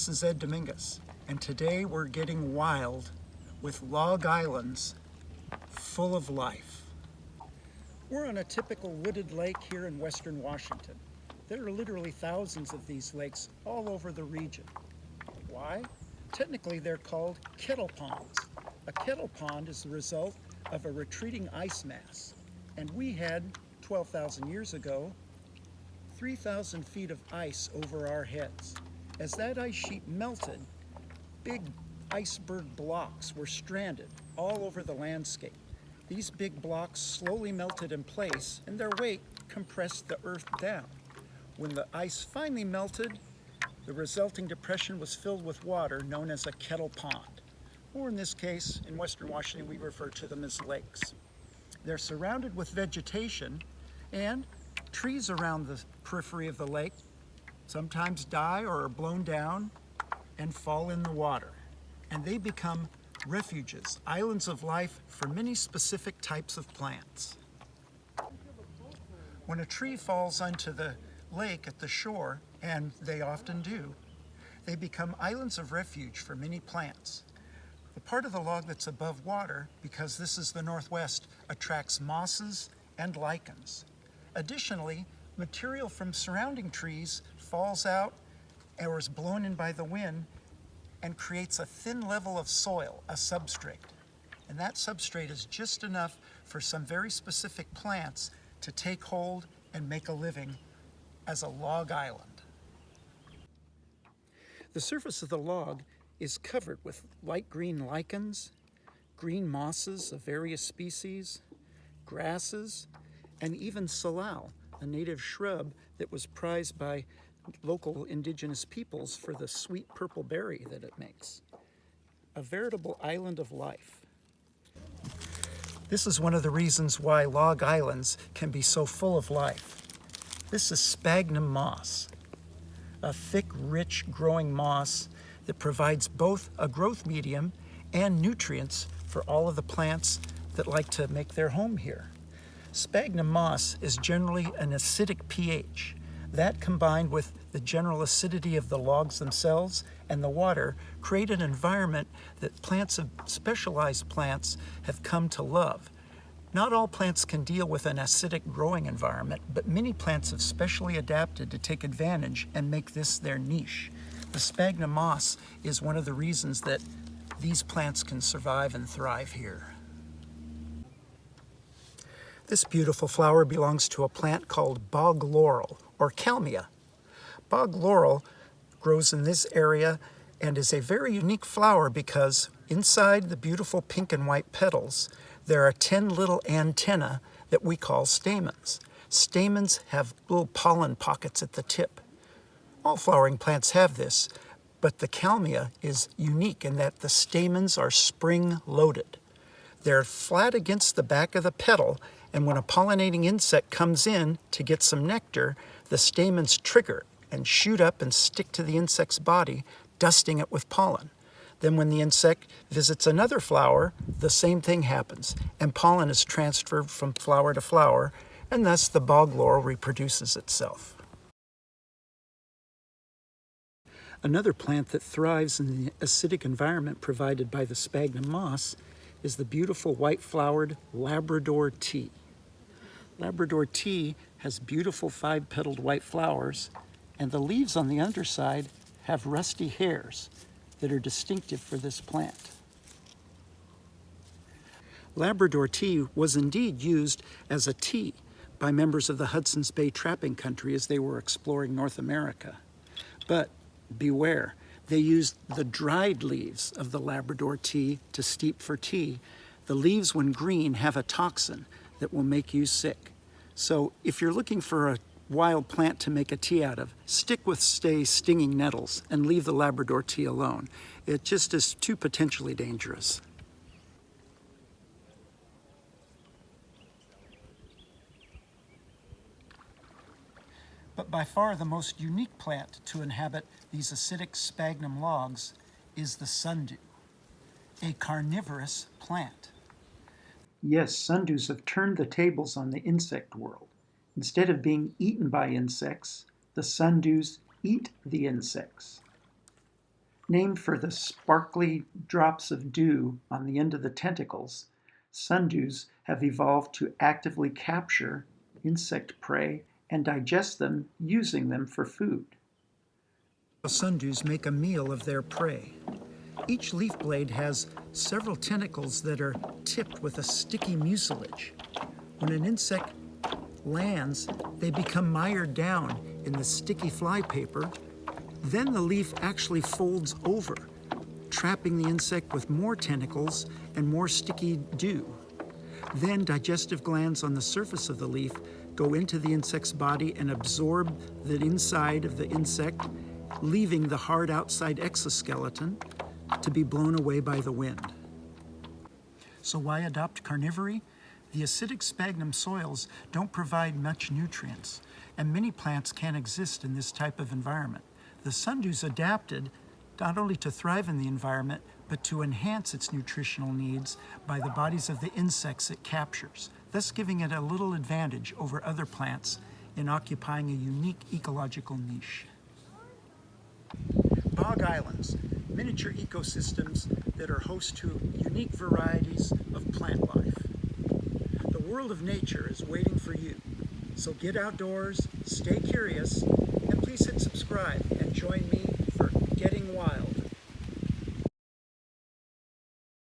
this is Ed Dominguez, and today we're getting wild with log islands full of life. We're on a typical wooded lake here in western Washington. There are literally thousands of these lakes all over the region. Why? Technically, they're called kettle ponds. A kettle pond is the result of a retreating ice mass, and we had, 12,000 years ago, 3,000 feet of ice over our heads. As that ice sheet melted, big iceberg blocks were stranded all over the landscape. These big blocks slowly melted in place, and their weight compressed the earth down. When the ice finally melted, the resulting depression was filled with water known as a kettle pond, or in this case, in western Washington, we refer to them as lakes. They're surrounded with vegetation, and trees around the periphery of the lake sometimes die or are blown down and fall in the water. And they become refuges, islands of life for many specific types of plants. When a tree falls onto the lake at the shore, and they often do, they become islands of refuge for many plants. The part of the log that's above water, because this is the Northwest, attracts mosses and lichens. Additionally, material from surrounding trees falls out or is blown in by the wind and creates a thin level of soil, a substrate. And that substrate is just enough for some very specific plants to take hold and make a living as a log island. The surface of the log is covered with light green lichens, green mosses of various species, grasses, and even salal, a native shrub that was prized by local indigenous peoples for the sweet purple berry that it makes. A veritable island of life. This is one of the reasons why log islands can be so full of life. This is sphagnum moss, a thick, rich, growing moss that provides both a growth medium and nutrients for all of the plants that like to make their home here. Sphagnum moss is generally an acidic pH. That, combined with the general acidity of the logs themselves and the water, create an environment that specialized plants have come to love. Not all plants can deal with an acidic growing environment, but many plants have specially adapted to take advantage and make this their niche. The sphagnum moss is one of the reasons that these plants can survive and thrive here. This beautiful flower belongs to a plant called bog laurel, or kalmia. Bog laurel grows in this area and is a very unique flower because inside the beautiful pink and white petals, there are 10 little antennae that we call stamens. Stamens have little pollen pockets at the tip. All flowering plants have this, but the kalmia is unique in that the stamens are spring-loaded. They're flat against the back of the petal, and when a pollinating insect comes in to get some nectar, the stamens trigger and shoot up and stick to the insect's body, dusting it with pollen. Then when the insect visits another flower, the same thing happens, and pollen is transferred from flower to flower, and thus the bog laurel reproduces itself. Another plant that thrives in the acidic environment provided by the sphagnum moss is the beautiful white-flowered Labrador tea. Labrador tea has beautiful 5-petaled white flowers, and the leaves on the underside have rusty hairs that are distinctive for this plant. Labrador tea was indeed used as a tea by members of the Hudson's Bay trapping country as they were exploring North America. But beware, they used the dried leaves of the Labrador tea to steep for tea. The leaves, when green, have a toxin that will make you sick. So if you're looking for a wild plant to make a tea out of, stick with stinging nettles and leave the Labrador tea alone. It just is too potentially dangerous. But by far the most unique plant to inhabit these acidic sphagnum logs is the sundew, a carnivorous plant. Yes, sundews have turned the tables on the insect world. Instead of being eaten by insects, the sundews eat the insects. Named for the sparkly drops of dew on the end of the tentacles, sundews have evolved to actively capture insect prey and digest them, using them for food. Sundews make a meal of their prey. Each leaf blade has several tentacles that are tipped with a sticky mucilage. When an insect lands, they become mired down in the sticky flypaper. Then the leaf actually folds over, trapping the insect with more tentacles and more sticky dew. Then digestive glands on the surface of the leaf go into the insect's body and absorb the inside of the insect, leaving the hard outside exoskeleton to be blown away by the wind. So why adopt carnivory? The acidic sphagnum soils don't provide much nutrients, and many plants can't exist in this type of environment. The sundews adapted not only to thrive in the environment, but to enhance its nutritional needs by the bodies of the insects it captures, thus giving it a little advantage over other plants in occupying a unique ecological niche. Bog islands, miniature ecosystems that are host to unique varieties of plant life. The world of nature is waiting for you. So get outdoors, stay curious, and please hit subscribe and join me for Getting Wild.